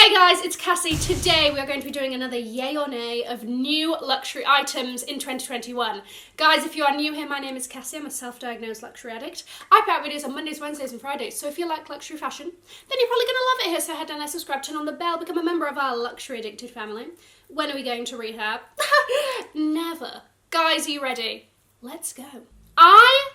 Hey guys, it's Cassie. Today we are going to be doing another yay or nay of new luxury items in 2021. Guys, if you are new here, my name is Cassie. I'm a self-diagnosed luxury addict. I put out videos on Mondays, Wednesdays and Fridays, so if you like luxury fashion, then you're probably going to love it here. So head down there, subscribe, turn on the bell, become a member of our luxury addicted family. When are we going to rehab? Never. Guys, are you ready? Let's go. I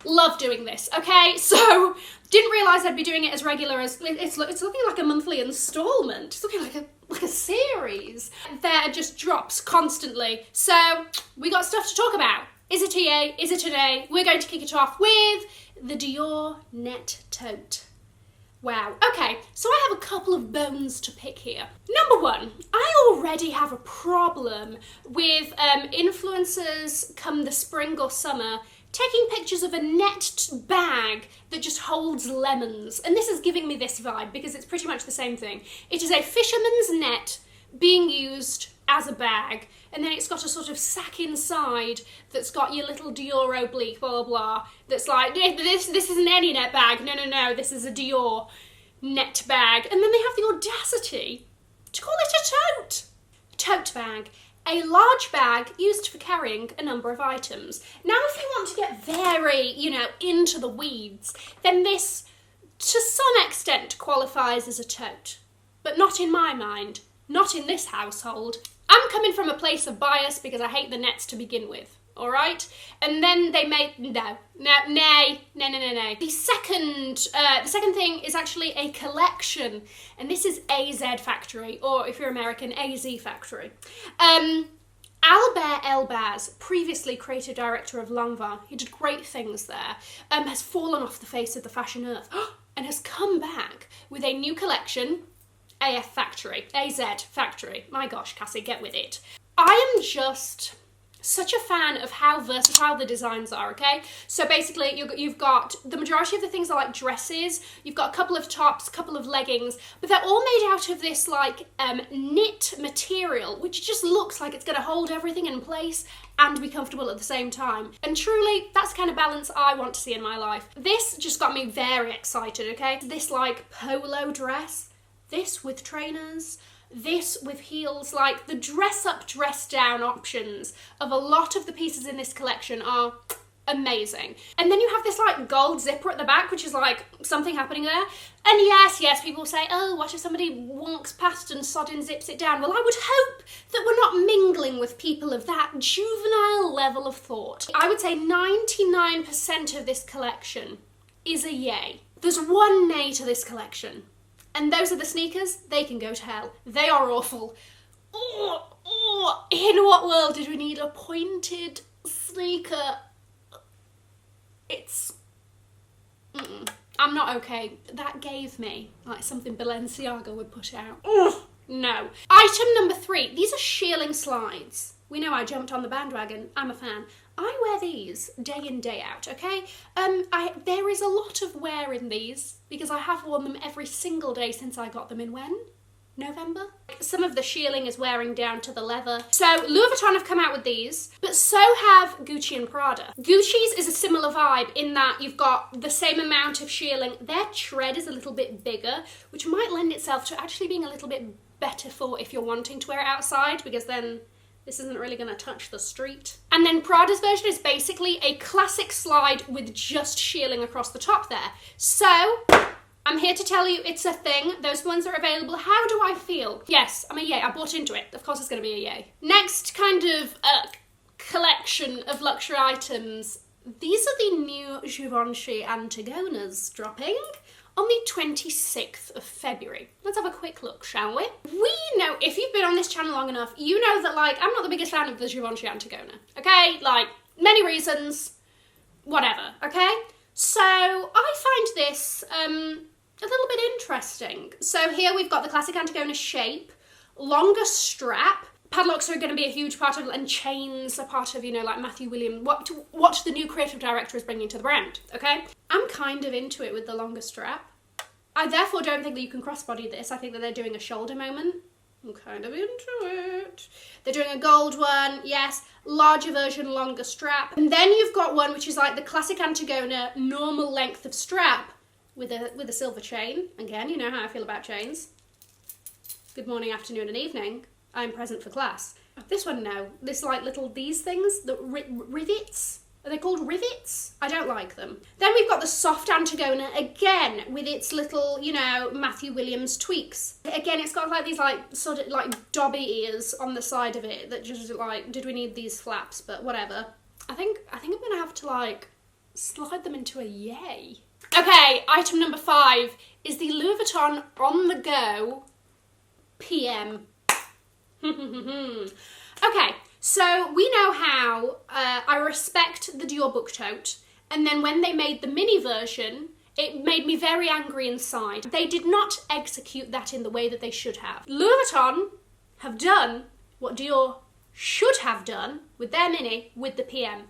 love doing this, okay? So, didn't realise I'd be doing it as regular as, it's looking like a monthly instalment. It's looking like a series. There just drops constantly. So, we got stuff to talk about. Is it a yay? Is it a nay? We're going to kick it off with the Dior Net Tote. Wow. Okay, so I have a couple of bones to pick here. Number one, I already have a problem with influencers come the spring or summer taking pictures of a net bag that just holds lemons. And this is giving me this vibe because it's pretty much the same thing. It is a fisherman's net being used as a bag, and then it's got a sort of sack inside that's got your little Dior oblique, blah, blah, blah, that's like, this isn't any net bag, no, this is a Dior net bag. And then they have the audacity to call it a tote. Tote bag. A large bag used for carrying a number of items. Now, if you want to get very, into the weeds, then this, to some extent, qualifies as a tote. But not in my mind. Not in this household. I'm coming from a place of bias because I hate the nets to begin with, all right? And then they made, nay. The second thing is actually a collection, and this is AZ Factory, or if you're American, AZ Factory. Albert Elbaz, previously creative director of Lanvin, he did great things there, has fallen off the face of the fashion earth and has come back with a new collection, AZ Factory. My gosh, Cassie, get with it. I am just such a fan of how versatile the designs are, okay? So basically, you've got, the majority of the things are like dresses, you've got a couple of tops, a couple of leggings, but they're all made out of this like knit material, which just looks like it's gonna hold everything in place and be comfortable at the same time. And truly, that's the kind of balance I want to see in my life. This just got me very excited, okay? This like polo dress, this with trainers, this with heels, like the dress up, dress down options of a lot of the pieces in this collection are amazing. And then you have this like gold zipper at the back, which is like something happening there. And yes, people say, oh, what if somebody walks past and sodden zips it down? Well, I would hope that we're not mingling with people of that juvenile level of thought. I would say 99% of this collection is a yay. There's one nay to this collection. And those are the sneakers. They can go to hell. They are awful. In what world did we need a pointed sneaker? I'm not okay. That gave me like something Balenciaga would put out. No. Item number 3. These are shearling slides. We know I jumped on the bandwagon. I'm a fan. I wear these day in, day out, okay? There is a lot of wear in these because I have worn them every single day since I got them in when? November? Some of the shearling is wearing down to the leather. So Louis Vuitton have come out with these, but so have Gucci and Prada. Gucci's is a similar vibe in that you've got the same amount of shearling. Their tread is a little bit bigger, which might lend itself to actually being a little bit better for if you're wanting to wear it outside, because then this isn't really going to touch the street. And then Prada's version is basically a classic slide with just shearling across the top there. So, I'm here to tell you it's a thing. Those are the ones that are available. How do I feel? Yes, I'm a yay. I bought into it. Of course it's going to be a yay. Next kind of collection of luxury items. These are the new Givenchy antigonas dropping on the 26th of February. Let's have a quick look, shall we? We know, if you've been on this channel long enough, you know that, like, I'm not the biggest fan of the Givenchy Antigona, okay? Like, many reasons, whatever, okay? So, I find this a little bit interesting. So here we've got the classic Antigona shape, longer strap, padlocks are going to be a huge part of, and chains are part of, like Matthew Williams, what the new creative director is bringing to the brand, okay? I'm kind of into it with the longer strap. I therefore don't think that you can crossbody this. I think that they're doing a shoulder moment. I'm kind of into it. They're doing a gold one, yes, larger version, longer strap. And then you've got one which is like the classic Antigona, normal length of strap with a silver chain. Again, you know how I feel about chains. good morning, afternoon and evening, I'm present for class. This one, no. This like these things, the rivets. Are they called rivets? I don't like them. Then we've got the soft Antigona again with its little, you know, Matthew Williams tweaks. Again, it's got like these like sort of like dobby ears on the side of it that just like, did we need these flaps? But whatever. I think I'm gonna have to like slide them into a yay. Okay, item number 5 is the Louis Vuitton On The Go PM. Okay, so we know how I respect the Dior book tote, and then when they made the mini version, it made me very angry inside. They did not execute that in the way that they should have. Louis Vuitton have done what Dior should have done with their mini with the PM.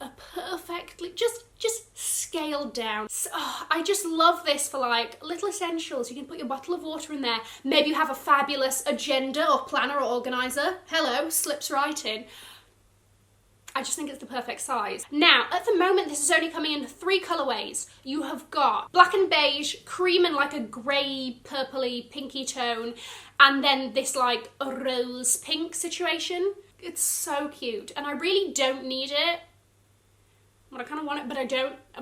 A perfectly, just scaled down. So, I just love this for like little essentials. You can put your bottle of water in there. Maybe you have a fabulous agenda or planner or organizer. Hello, slips right in. I just think it's the perfect size. Now, at the moment, this is only coming in 3 colourways. You have got black and beige, cream and like a grey, purpley, pinky tone, and then this like a rose pink situation. It's so cute, and I really don't need it. Well, I kind of want it,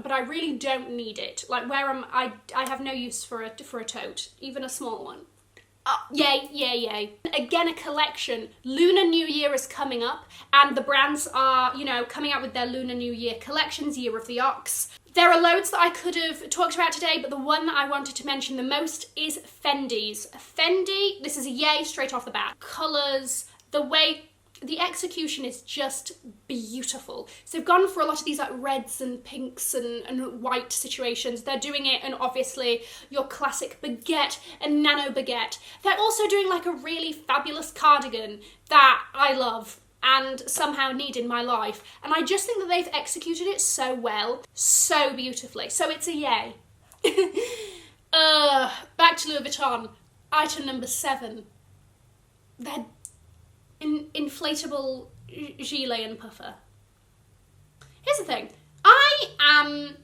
but I really don't need it. Like where I have no use for a tote, even a small one. Yay, yay, yay. Again, a collection. Lunar New Year is coming up, and the brands are, you know, coming out with their Lunar New Year collections, Year of the Ox. There are loads that I could have talked about today, but the one that I wanted to mention the most is Fendi's. Fendi, this is a yay straight off the bat. Colours, the way, the execution is just beautiful. So they've gone for a lot of these like reds and pinks and white situations. They're doing it in obviously your classic baguette and nano baguette. They're also doing like a really fabulous cardigan that I love and somehow need in my life. And I just think that they've executed it so well, so beautifully. So it's a yay. Back to Louis Vuitton. Item number 7. They're inflatable gilet and puffer. Here's the thing. I am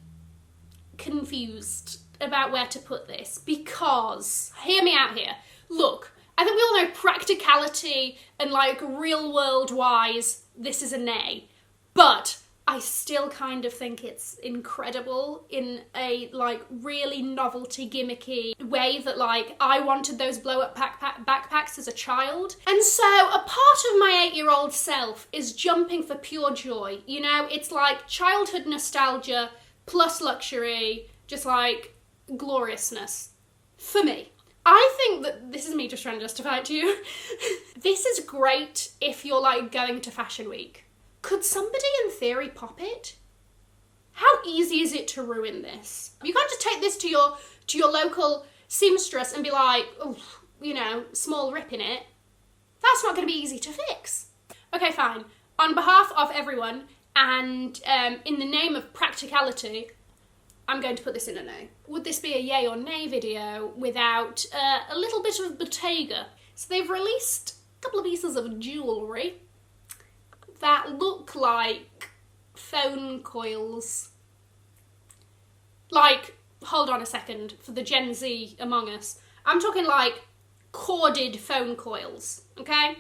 confused about where to put this because, hear me out here. Look, I think we all know practicality and like real world wise, this is a nay. But I still kind of think it's incredible in a like really novelty gimmicky way that like I wanted those blow up backpacks as a child. And so a part of my 8-year-old self is jumping for pure joy. You know, it's like childhood nostalgia plus luxury, just like gloriousness for me. I think that this is me just trying to justify it to you. This is great if you're like going to Fashion Week. Could somebody in theory pop it? How easy is it to ruin this? You can't just take this to your local seamstress and be like, oh, you know, small rip in it. That's not going to be easy to fix. Okay, fine. On behalf of everyone and in the name of practicality, I'm going to put this in a no. Would this be a yay or nay video without a little bit of Bottega? So they've released a couple of pieces of jewellery that look like phone coils. Like, hold on a second, for the Gen Z among us. I'm talking like corded phone coils, okay?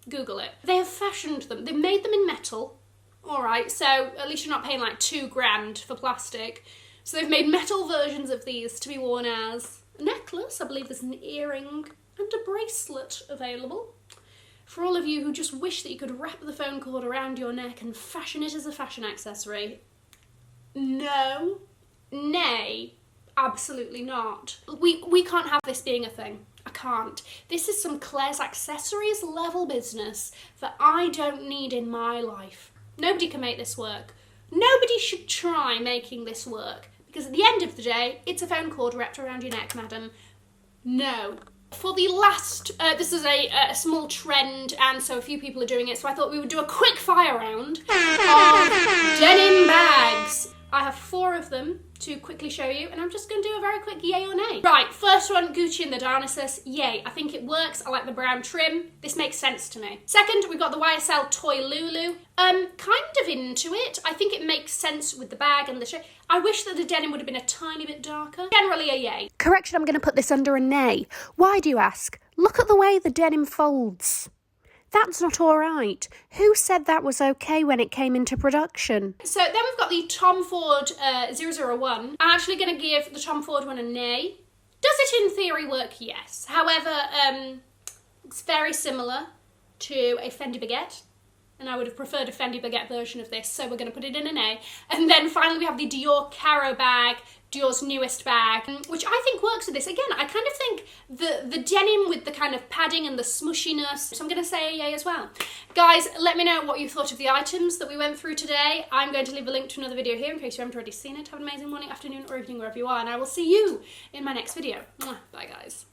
Google it. They have fashioned them. They've made them in metal. All right, so at least you're not paying like $2,000 for plastic. So they've made metal versions of these to be worn as a necklace. I believe there's an earring and a bracelet available. For all of you who just wish that you could wrap the phone cord around your neck and fashion it as a fashion accessory. No. Nay. Absolutely not. We can't have this being a thing. I can't. This is some Claire's Accessories level business that I don't need in my life. Nobody can make this work. Nobody should try making this work. Because at the end of the day, it's a phone cord wrapped around your neck, madam. No. For the last, this is a small trend, and so a few people are doing it, so I thought we would do a quick fire round of denim bags. I have 4 of them to quickly show you, and I'm just going to do a very quick yay or nay. Right, first one, Gucci and the Dionysus. Yay, I think it works. I like the brown trim. This makes sense to me. Second, we've got the YSL Toy Lulu. Kind of into it. I think it makes sense with the bag and the shape. I wish that the denim would have been a tiny bit darker. Generally a yay. Correction, I'm going to put this under a nay. Why do you ask? Look at the way the denim folds. That's not all right. Who said that was okay when it came into production? So then we've got the Tom Ford 001. I'm actually going to give the Tom Ford one a nay. Does it in theory work? Yes. However, it's very similar to a Fendi baguette, and I would have preferred a Fendi baguette version of this, so we're going to put it in an A. And then finally we have the Dior Caro bag, Dior's newest bag, which I think works with this. Again, I kind of think the denim with the kind of padding and the smushiness, so I'm going to say a yay as well. Guys, let me know what you thought of the items that we went through today. I'm going to leave a link to another video here in case you haven't already seen it. Have an amazing morning, afternoon, or evening wherever you are, and I will see you in my next video. Bye, guys.